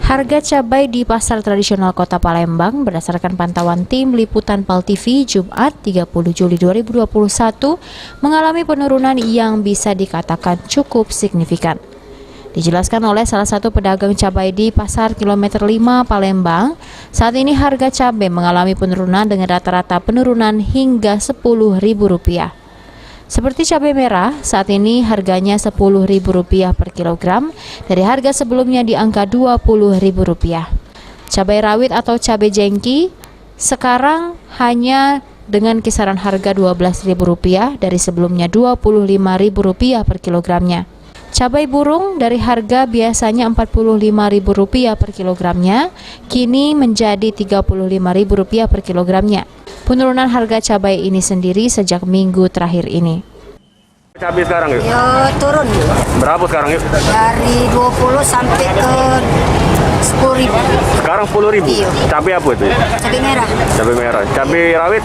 Harga cabai di pasar tradisional Kota Palembang berdasarkan pantauan tim liputan PAL TV Jumat 30 Juli 2021 mengalami penurunan yang bisa dikatakan cukup signifikan. Dijelaskan oleh salah satu pedagang cabai di pasar kilometer 5 Palembang, saat ini harga cabai mengalami penurunan dengan rata-rata penurunan hingga Rp10.000. Seperti cabai merah, saat ini harganya Rp10.000 per kilogram dari harga sebelumnya di angka Rp20.000. Cabai rawit atau cabai jengki sekarang hanya dengan kisaran harga Rp12.000 dari sebelumnya Rp25.000 per kilogramnya. Cabai burung dari harga biasanya Rp45.000 per kilogramnya, kini menjadi Rp35.000 per kilogramnya. Penurunan harga cabai ini sendiri sejak minggu terakhir ini. Cabai sekarang yuk? Ya turun. Berapa sekarang yuk? Dari 20 sampai ke 10.000. Sekarang 10.000? Iya. Cabai apa itu? Cabai merah. Cabai merah. Cabai rawit?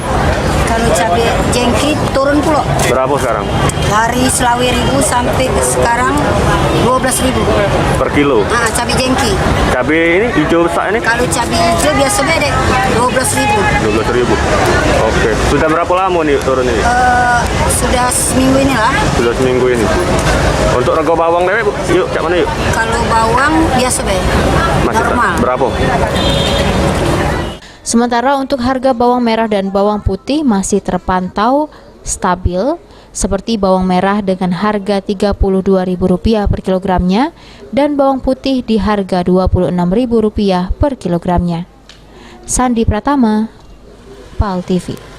Kalau cabai jengki turun pula. Berapa sekarang? Dari Rp10.000 sampai ke sekarang Rp12.000 per kilo? Cabai jengki. Cabai ini hijau besar ini? Kalau cabai hijau biasa beda Rp12.000. Rp12.000. Oke. Sudah berapa lama nih turun ini? Sudah seminggu ini lah. Sudah seminggu ini. Untuk rego bawang lewat, yuk, cak mana yuk? Kalau bawang biasa beda. Masih Normal. berapa? Sementara untuk harga bawang merah dan bawang putih masih terpantau stabil, seperti bawang merah dengan harga Rp32.000 per kilogramnya dan bawang putih di harga Rp26.000 per kilogramnya. Sandi Pratama, PAL TV.